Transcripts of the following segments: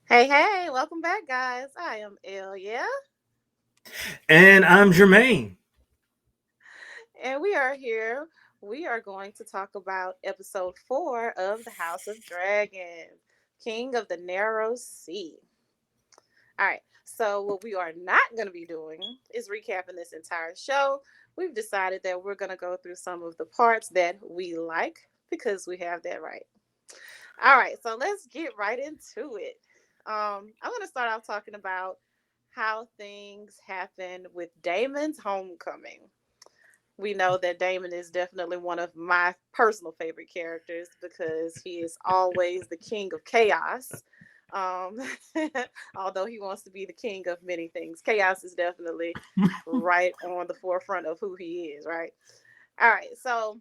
Hey, welcome back, guys. I am Elia, And I'm Jermaine. and we are here. We are going to talk about episode 4 of The House of Dragons, King of the Narrow Sea. All right, so what we are not going to be doing is recapping this entire show. We've decided that we're going to go through some of the parts that we like because we have that right. All right, so let's get right into it. I'm going to start off talking about how things happen with Damon's homecoming. We know that Damon is definitely one of my personal favorite characters because he is always the king of chaos. Um, Although he wants to be the king of many things, chaos is definitely right on the forefront of who he is, right? All right, so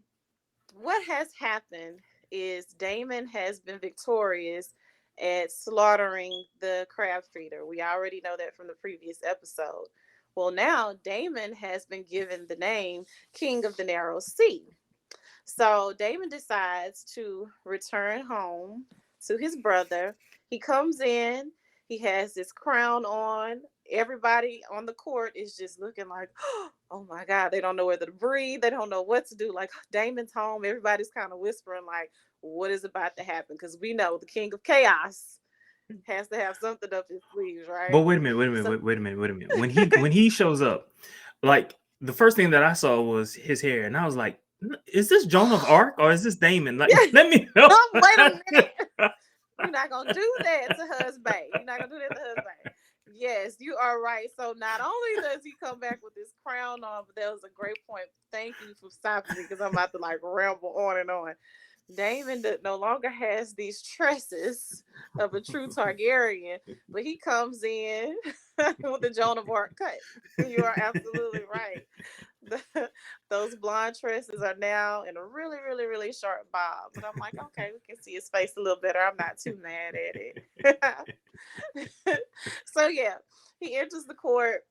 what has happened is Damon has been victorious at slaughtering the crab feeder. We already know that from the previous episode. Well, now Damon has been given the name King of the Narrow Sea. So Damon decides to return home to his brother. He comes in, he has this crown on. Everybody on the court is just looking like, oh my God, they don't know whether to breathe. They don't know what to do. Like, Damon's home. Everybody's kind of whispering, like, what is about to happen? Because we know the king of chaos has to have something up his sleeves, But right? wait a minute, wait a minute, So, wait a minute. When he shows up, like the first thing that I saw was his hair, and I was like, "Is this Joan of Arc or is this Damon?" Like, yeah, let me know. wait a minute. You're not gonna do that to husband. You're not gonna do that to husband. Yes, you are right. So not only does he come back with his crown on, but that was a great point. Thank you for stopping me because I'm about to like ramble on and on. Damon no longer has these tresses of a true Targaryen, but he comes in with the Joan of Arc cut. You are absolutely right. The, those blonde tresses are now in a really, really, really sharp bob. But I'm like, okay, we can see his face a little better. I'm not too mad at it. So yeah, he enters the court.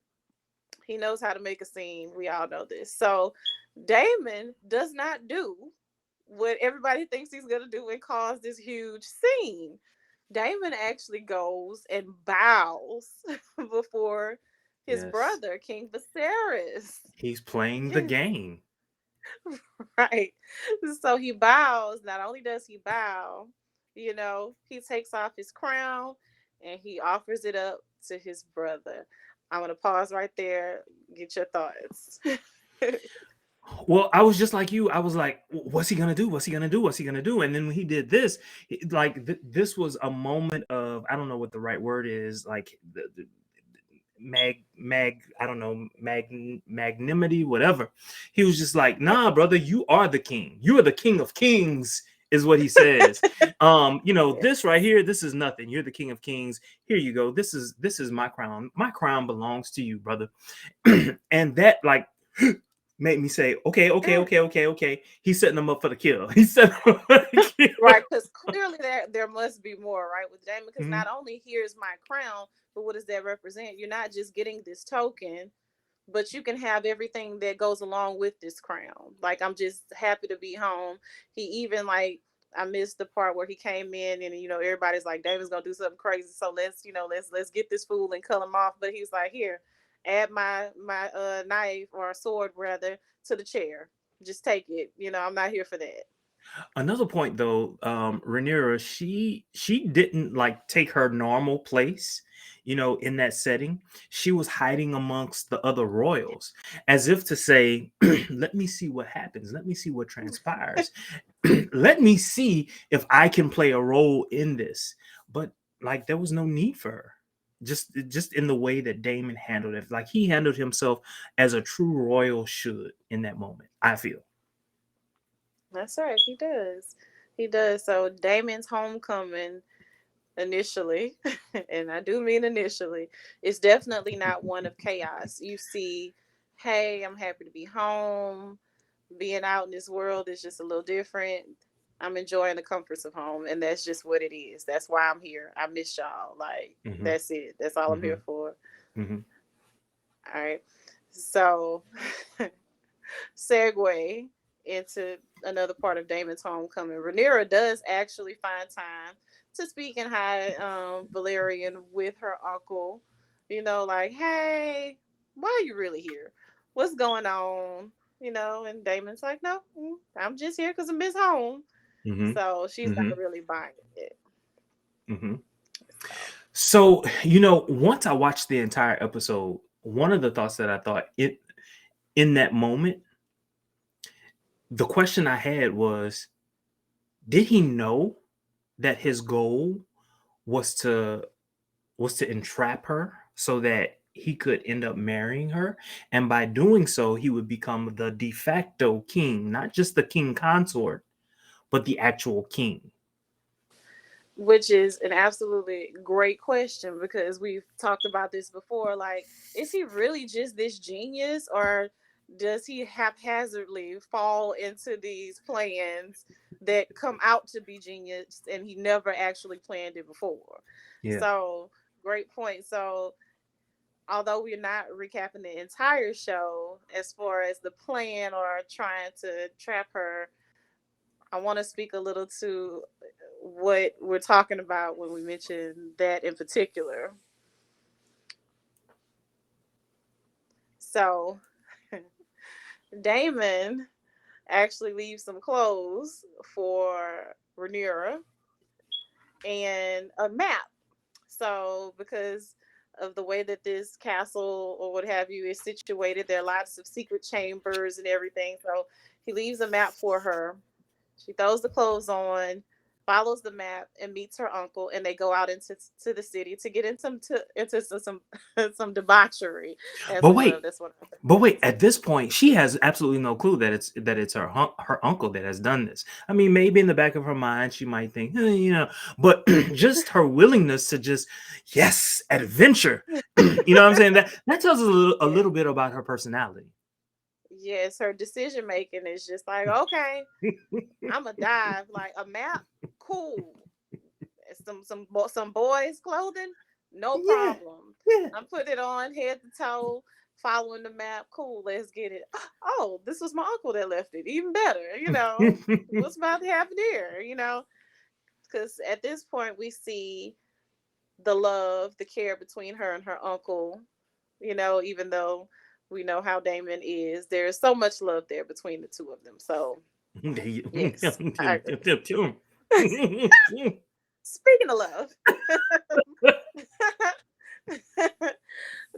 He knows how to make a scene. We all know this. So Damon does not do what everybody thinks he's gonna do and cause this huge scene. Damon actually goes and bows before his Yes, brother, King Viserys. he's playing the Yes, game. right. So he bows. Not only does he bow, he takes off his crown and he offers it up to his brother. I'm gonna pause right there. Get your thoughts. Well, I was just like you. I was like, "What's he gonna do? What's he gonna do? What's he gonna do?" And then when he did this, this was a moment of, I don't know what the right word is, like the I don't know, magnanimity, whatever. He was just like, "Nah, brother, you are the king. You are the king of kings." Is what he says. Yeah. This right here, this is nothing. You're the king of kings. Here you go. This is my crown. My crown belongs to you, brother. And that, like, made me say, okay. He's setting them up for the kill. He's setting them up for the kill. Right, because clearly there must be more, right, with Damon. Because Mhm. not only here's my crown, but what does that represent? You're not just getting this token, but you can have everything that goes along with this crown. Like, I'm just happy to be home. He even like, I missed the part where he came in and everybody's like, Damon's gonna do something crazy, so let's get this fool and kill him off. But he's like, here, add my knife or sword rather to the chair. Just take it. I'm not here for that. Another point though, Rhaenyra, she didn't like take her normal place, in that setting. She was hiding amongst the other royals, as if to say, "Let me see what happens. Let me see what transpires. Let me see if I can play a role in this." But like, there was no need for her. Just in the way that Damon handled it, like he handled himself as a true royal should in that moment, I feel. That's right, he does. He does. So Damon's homecoming initially, and I do mean initially, is definitely not one of chaos. You see, hey, I'm happy to be home. Being out in this world is just a little different. I'm enjoying the comforts of home, and that's just what it is. That's why I'm here. I miss y'all. Like, Hmm. that's it. That's all I'm Hmm. here for. Hmm. All right. So, segue into another part of Damon's homecoming. Rhaenyra does actually find time to speak in high Valerian with her uncle. Like, hey, why are you really here? What's going on? And Damon's like, no, I'm just here because I miss home. Mm-hmm. So she's not Mm-hmm. really buying it. Mm-hmm. So So, once I watched the entire episode, one of the thoughts that I thought in that moment, the question I had was, did he know that his goal was to entrap her so that he could end up marrying her, and by doing so he would become the de facto king, not just the king consort, but the actual king? which is an absolutely great question because we've talked about this before. Like, is he really just this genius, or does he haphazardly fall into these plans that come out to be genius and he never actually planned it before? Yeah. So, great point. So, although we're not recapping the entire show as far as the plan or trying to trap her, I want to speak a little to what we're talking about when we mention that in particular. So, Damon actually leaves some clothes for Rhaenyra and a map. So, because of the way that this castle or what have you is situated, there are lots of secret chambers and everything. So, he leaves a map for her. She throws the clothes on, follows the map, and meets her uncle, and they go out into the city to get into some some debauchery, as But it were. wait, That's what I heard. but wait, at this point she has absolutely no clue that it's her uncle that has done this. I mean, maybe in the back of her mind she might think, but just her willingness to just, yes, adventure. You know what I'm saying? That tells us a Yeah. little bit about her personality. Yes, her decision making is just like, okay, I'm a dive. Like a map, cool. Some boys' clothing, no Yeah, problem. yeah. I'm putting it on head to toe, following the map. Cool, let's get it. Oh, this was my uncle that left it. Even better. What's about to happen here? Because at this point we see the love, the care between her and her uncle. Even though we know how Damon is, there's so much love there between the two of them. So yes, I agree. Speaking of love,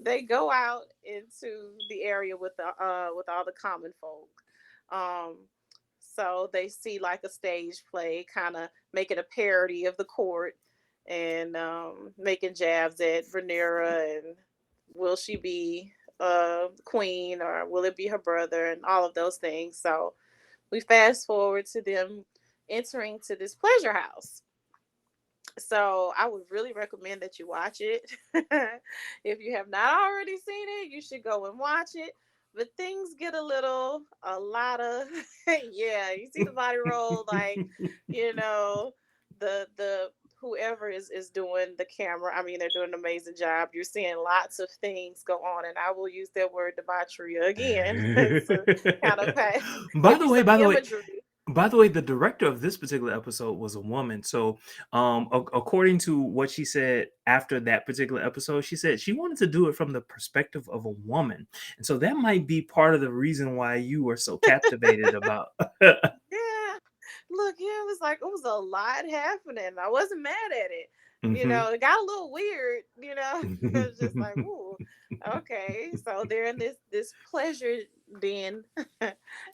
they go out into the area with all the common folk. Um, so they see like a stage play, kind of making a parody of the court and making jabs at Rhaenyra and will she be queen or will it be her brother and all of those things. So we fast forward to them entering to this pleasure house. So I would really recommend that you watch it. If you have not already seen it, you should go and watch it. But things get a lot of, yeah. You see the body roll, like, you know, the whoever is doing the camera. I mean, they're doing an amazing job. You're seeing lots of things go on, and I will use that word debauchery again to kind of by give the you way, some by the way, imagery. by the way, the director of this particular episode was a woman. So, according to what she said after that particular episode, she said she wanted to do it from the perspective of a woman, and so that might be part of the reason why you were so captivated about. Yeah. Look, yeah, it was a lot happening. I wasn't mad at it. Hmm. It got a little weird, It was just like, ooh, okay. So they're in this pleasure den,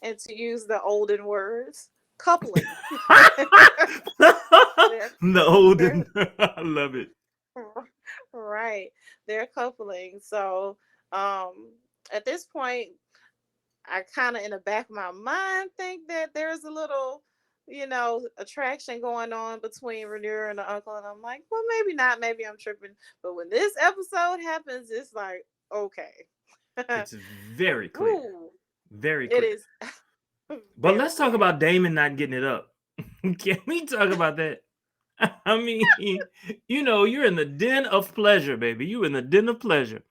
and to use the olden words, coupling. they're The they're olden, I love it. right. They're coupling. So um at this point I kind of in the back of my mind think that there's a little, attraction going on between Rhaenyra and the uncle, and I'm like, well, maybe not, maybe I'm tripping. But when this episode happens, it's like, okay, It's very clear, ooh, very it clear. is But very let's talk clear. about Damon not getting it up. Can we talk about that? I mean, you're in the den of pleasure, baby. You in the den of pleasure.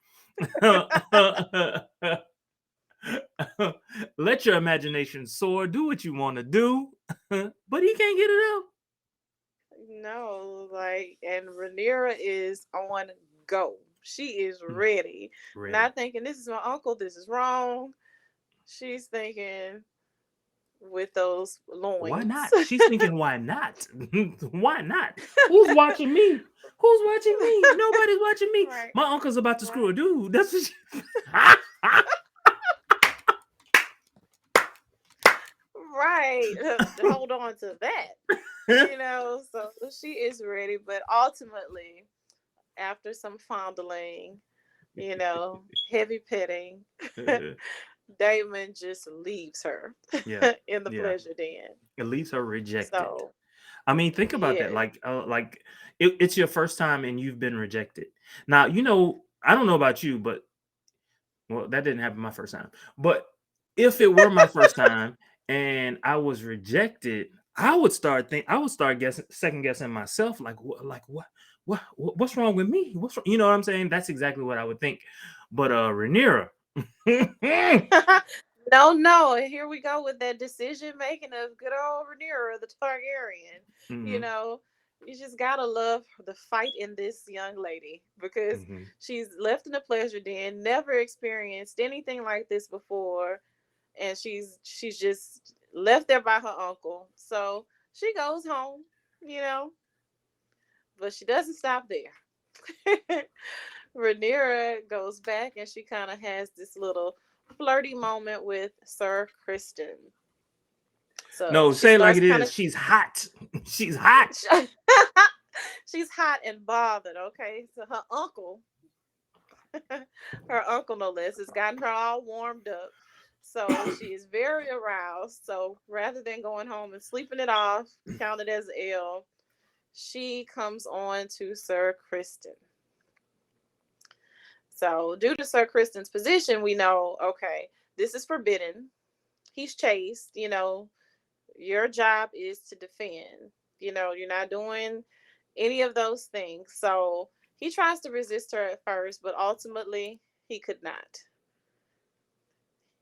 Let your imagination soar. Do what you want to do, but he can't get it up. No, like, and Rhaenyra is on go. She is Mm, ready. ready. Not thinking this is my uncle, this is wrong. She's thinking with those Why loins. not? She's thinking, why not? Why not? Who's watching me? Who's watching me? Nobody's watching me. Right. My uncle's about to screw a Right. dude. That's what she... Right. Hold on to that. So she is ready, but ultimately, after some fondling, heavy petting, Damon just leaves her Yeah, in the yeah. pleasure den. At least her rejected. So, I mean, think about that. yeah. Like it's your first time and you've been rejected. Now, I don't know about you, but well, that didn't happen my first time. But if it were my first time and I was rejected, I would start guessing, second guessing myself, what's wrong with me? What's wrong? You know what I'm saying? That's exactly what I would think. But Rhaenyra, No, no. And here we go with that decision making of good old Rhaenyra, the Targaryen. You hmm know, you just gotta love the fight in this young lady because hmm she's left in a pleasure den, never experienced anything like this before, and she's just left there by her uncle. So she goes home, you know, but she doesn't stop there. Rhaenyra goes back and she kind of has this little flirty moment with Sir Criston. So no, she say it like starts it kind is. of. She's hot. She's hot. She's hot and bothered. Okay, so her uncle no less, has gotten her all warmed up. So she is very aroused. So rather than going home and sleeping it off, counted as ill, she comes on to Sir Criston. So, due to Sir Criston's position, we know, okay, this is forbidden. He's chaste. Your job is to defend. You're not doing any of those things. So, he tries to resist her at first, but ultimately, he could not.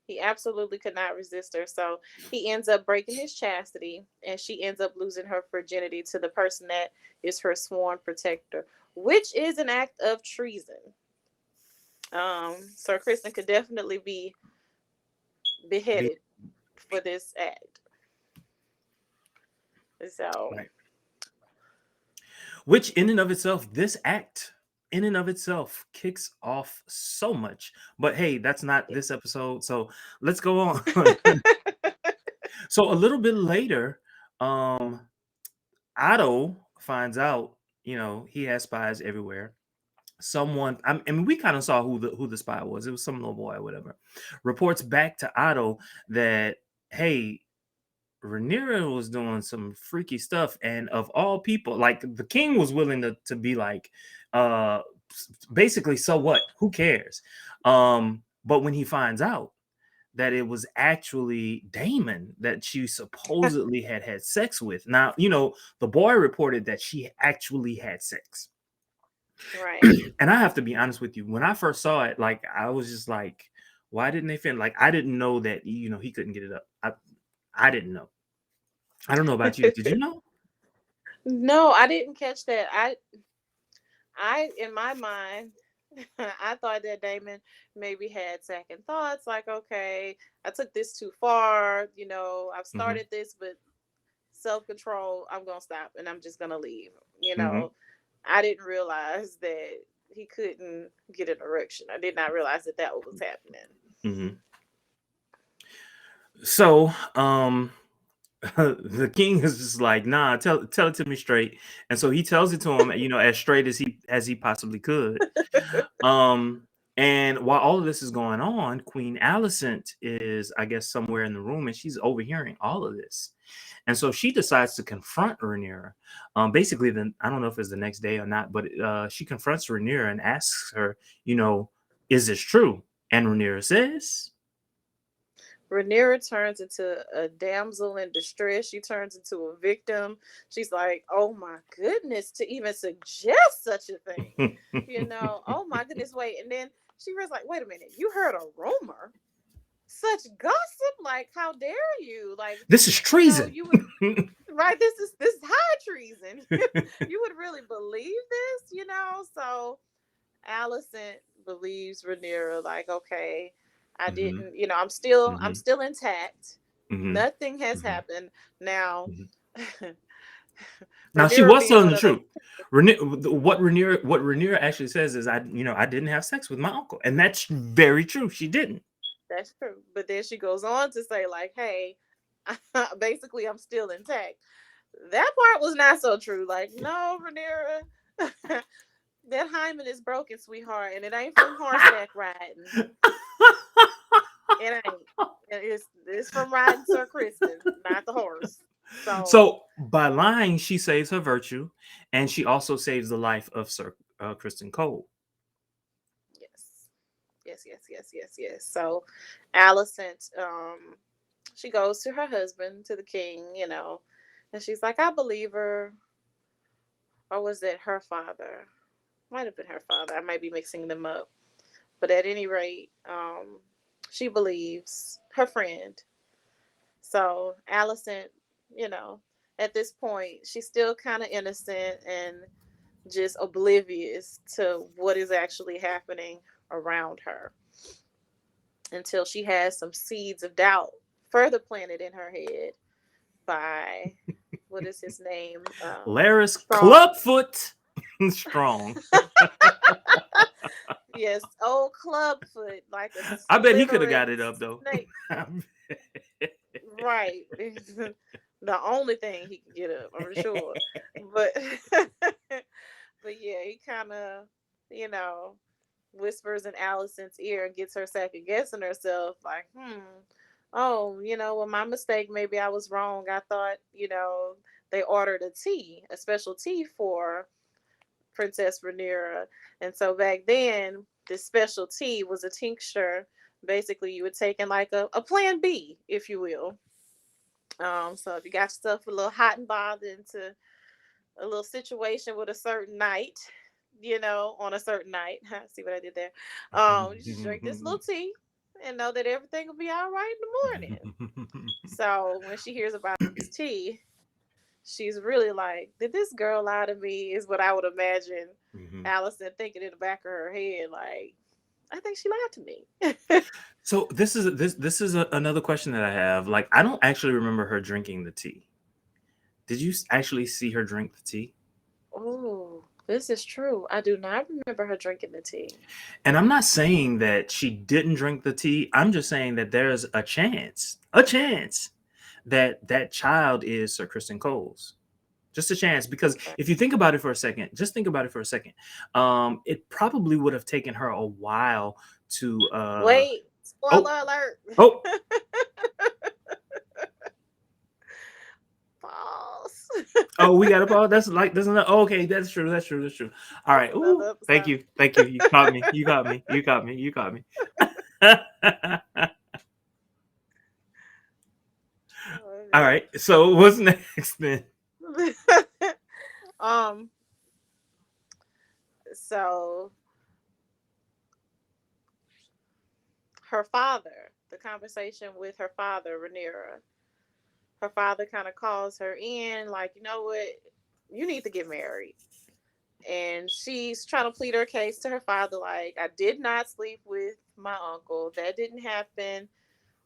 He absolutely could not resist her. So, he ends up breaking his chastity, and she ends up losing her virginity to the person that is her sworn protector, which is an act of treason. Sir Kristen could definitely be Be- beheaded for this act. So, right. Which in and of itself, this act in and of itself kicks off so much. But hey, that's not this episode. So let's go on. So a little bit later, Otto finds out, he has spies everywhere. I mean, we kind of saw who the spy was. It was some little boy or whatever. Reports back to Otto that, hey, Raenyra was doing some freaky stuff, and of all people, like the king was willing to be like, uh, basically, so what? Who cares? But when he finds out that it was actually Daemon that she supposedly had sex with, now the boy reported that she actually had sex, right. and I have to be honest with you. When I first saw it, like I was just like, why didn't they fin? Like I didn't know that he couldn't get it up. I didn't know. I don't know about you. Did you know? No, I didn't catch that. In my mind, I thought that Damon maybe had second thoughts, like, okay, I took this too far. I've hmm started this, but self control, I'm gonna stop and I'm just gonna leave. You hmm know, I didn't realize that he couldn't get an erection. I did not realize that that was happening. hmm So, the king is just like, nah, tell it to me straight. And so he tells it to him, as straight as he possibly could. Um, and while all of this is going on, Queen Alicent is, I guess, somewhere in the room, and she's overhearing all of this. And so she decides to confront Rhaenyra. Basically, then I don't know if it's the next day or not, but she confronts Rhaenyra and asks her, is this true? And Rhaenyra says, Rhaenyra turns into a damsel in distress. She turns into a victim. She's like, "Oh my goodness, to even suggest such a thing." Oh my goodness, wait. And then she was like, "Wait a minute, you heard a rumor." such gossip. Like, how dare you? Like, This is treason. you would, right? This is high treason. You would really believe this, So Alicent believes Rhaenyra, like, okay, I Hmm. didn't, I'm Hmm. still intact. Hmm. Nothing has Hmm. happened. Now, Hmm. Now she Rhaenyra was being telling one the of those, truth. What Rhaenyra actually says is, I didn't have sex with my uncle, and that's very true. She didn't. that's true. But then she goes on to say, like, hey, basically, I'm still intact. That part was not so true. Like, no, Rhaenyra, that hymen is broken, sweetheart, and it ain't from horseback riding. It ain't. It's from riding Sir Criston, not the horse. So So by lying, she saves her virtue, and she also saves the life of Sir Criston Cole. yes, yes. So Alicent, she goes to her husband, to the king, and she's like, I believe her, or was it her father? Might have been her father. I might be mixing them up. But at any rate, she believes her friend. So Alicent, you know, at this point, she's still kind of innocent and just oblivious to what is actually happening around her until she has some seeds of doubt further planted in her head by what is his name? Laris Strong. Clubfoot Strong. Yes, old Clubfoot, like a I bet he could have got slithering it up though. snake. Right. The only thing he could get up, I'm sure. But but yeah, he kind of, you know, whispers in Alicent's ear and gets her second guessing herself, like, oh, well, my mistake. Maybe I was wrong. I thought, they ordered a tea, a special tea for Princess Rhaenyra. And so back then, this special tea was a tincture. Basically, you would take in like a plan B, if you will. So if you got yourself a little hot and bothered into a little situation with a certain night, on a certain night. See what I did there? You just drink this little tea and know that everything will be all right in the morning. So when she hears about this tea, she's really like, "Did this girl lie to me?" Is what I would imagine Allison thinking in the back of her head, like, "I think she lied to me." So another question that I have. Like, I don't actually remember her drinking the tea. Did you actually see her drink the tea? Oh, this is true. I do not remember her drinking the tea. And I'm not saying that she didn't drink the tea. I'm just saying that there's a chance that that child is Sir Kristen Cole's. Just a chance, because if you think about it for a second, just think about it for a second. It probably would have taken her a while to Wait, oh, spoiler alert. oh, False. oh, we got a pause. That's another, okay, that's true. All That's right. another Ooh, thank episode. you. Thank you. You caught me. You caught me. Oh, All right. So what's next then? man. um. So her father, the conversation with her father, Rhaenyra. Her father kind of calls her in, like, you know what, you need to get married. And she's trying to plead her case to her father, like, I did not sleep with my uncle. That didn't happen.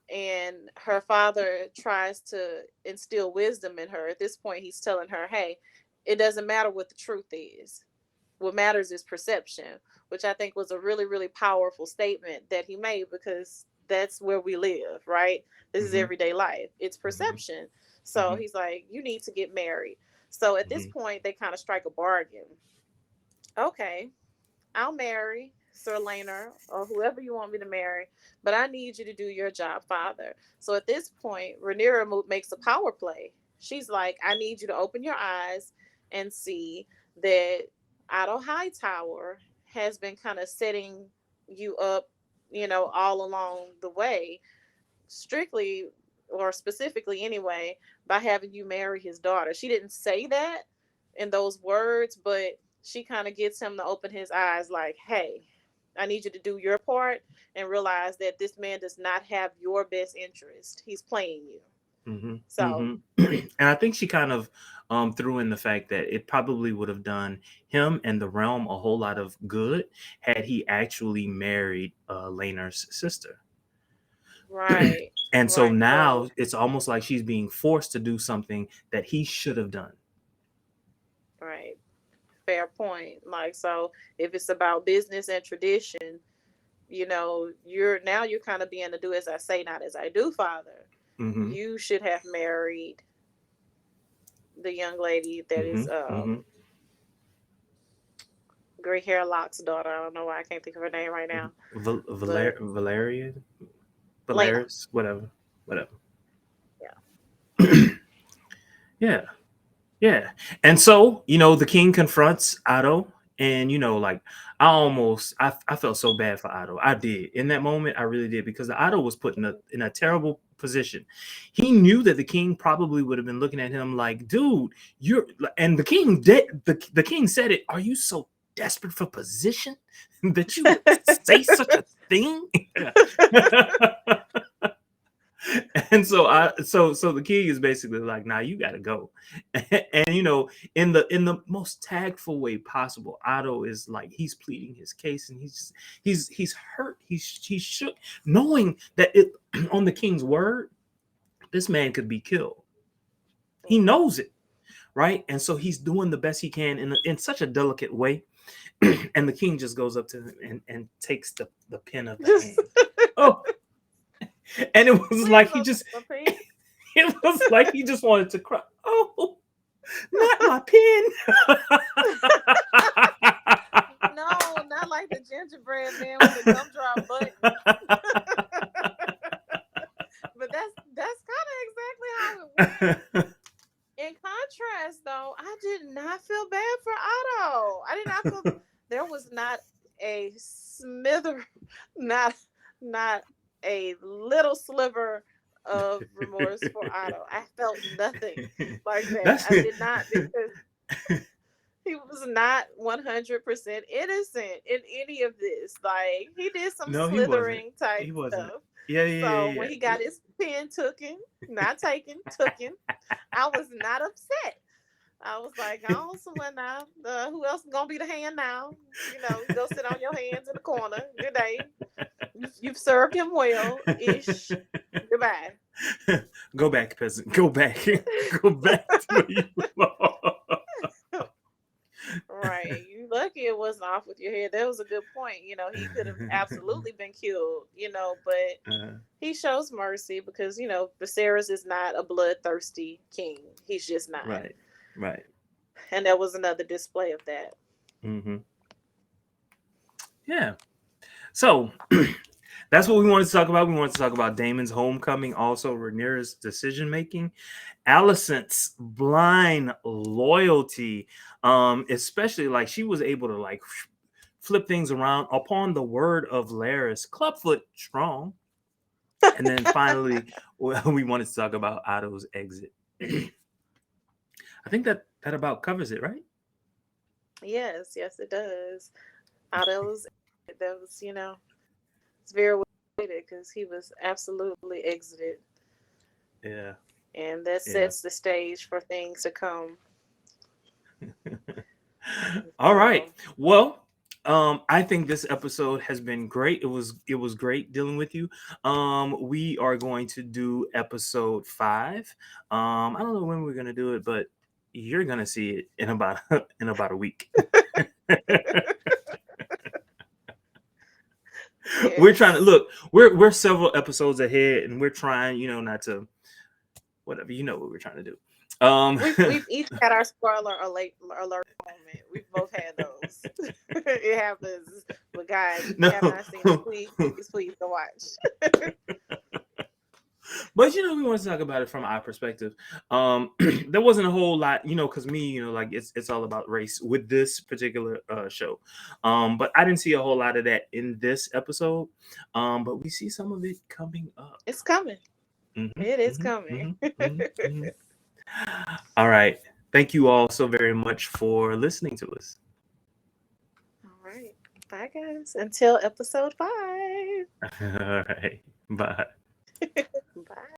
And her father tries to instill wisdom in her. At this point, he's telling her, hey, it doesn't matter what the truth is. What matters is perception, which I think was a really, really powerful statement that he made, because that's where we live, right? This is Hmm. everyday life. It's Hmm. perception. So Hmm. he's like, you need to get married. So at this Hmm. point, they kind of strike a bargain. Okay, I'll marry Sir Laner or whoever you want me to marry, but I need you to do your job, father. So at this point, Rhaenyra makes a power play. She's like, I need you to open your eyes and see that Otto Hightower has been kind of setting you up, all along the way, strictly or specifically anyway, by having you marry his daughter. She didn't say that in those words, but she kind of gets him to open his eyes, like, hey, I need you to do your part and realize that this man does not have your best interest. He's playing you. Hmm. So, Hmm. And I think she kind of threw in the fact that it probably would have done him and the realm a whole lot of good had he actually married Laena's sister. right, And so right. now So, it's almost like she's being forced to do something that he should have done. right. Fair point. Like, so if it's about business and tradition, you're kind of being a do as I say, not as I do, father. Hmm. You should have married the young lady that Hmm. is Hmm. gray hair locks daughter. I don't know why I can't think of her name right now. But Valerian, Lena. Valeris, whatever, whatever. Yeah. Yeah, yeah. And so, the king confronts Otto, and like I felt so bad for Otto. I did. In that moment, I really did, because the Otto was put in a terrible position. He knew that the king probably would have been looking at him like, dude, you're and the king did the king said it, are you so desperate for position that you would say such a thing? And so the king is basically like, nah, you gotta go. And in the most tactful way possible, Otto is like, he's pleading his case, and he's hurt, he's shook, knowing that it on the king's word, this man could be killed. He knows it, right? And so he's doing the best he can in such a delicate way. And the king just goes up to him and takes the pin of the Just hand. Oh, and it was please like he don't just take my pen. it was like he just wanted to cry. Oh, not my pen. No, not like the gingerbread man with the gumdrop button. But that's kind of exactly how it went. In contrast, though, I did not feel bad for Otto. I did not feel there was not a smither, not not a little sliver of remorse for Otto. I felt nothing like that. That's I did not, because he was not 100% innocent in any of this. Like, he did some no, he wasn't. slithering type He wasn't. stuff. Yeah, yeah, So yeah, when he yeah. got his pen tooken, not taken, tooken, I was not upset. I was like, oh, so what now? Who else is gonna be the hand now? Go sit on your hands in the corner. Good day. You've served him well, ish. Goodbye. Go back, peasant. Go back. Go back to where you belong. Right. You lucky it wasn't off with your head. That was a good point. He could have absolutely been killed, but Uh, he shows mercy because, Viserys is not a bloodthirsty king. He's just not. right, right. And that was another display of that. Hmm. Yeah. So that's what we wanted to talk about. We wanted to talk about Daemon's homecoming, also Rhaenyra's decision making, Alicent's blind loyalty, especially like she was able to like flip things around upon the word of Laris Clubfoot strong. And then finally, well, we wanted to talk about Otto's exit. I think that about covers it, right? Yes, yes, it does. Otto's, that was, it's very well stated because he was absolutely exited. Yeah, And that yeah. sets the stage for things to come. All right. So, Well, I think this episode has been great. It was great dealing with you. We are going to do episode 5. I don't know when we're gonna do it, but you're gonna see it in about in about a week. We're trying to yes. look. We're several episodes ahead, and we're trying, not to whatever. You know what we're trying to do. We've each had our spoiler alert moment. We've both had those. It happens. But guys, if you have No. not seen it, please go watch. But we want to talk about it from our perspective. There wasn't a whole lot, because me, like it's all about race with this particular show. But I didn't see a whole lot of that in this episode. But we see some of it coming up. It's coming. Hmm. It is Hmm. coming. Hmm. Hmm. Hmm. All right. Thank you all so very much for listening to us. All right. Bye, guys. Until episode 5. All right. Bye. Bye.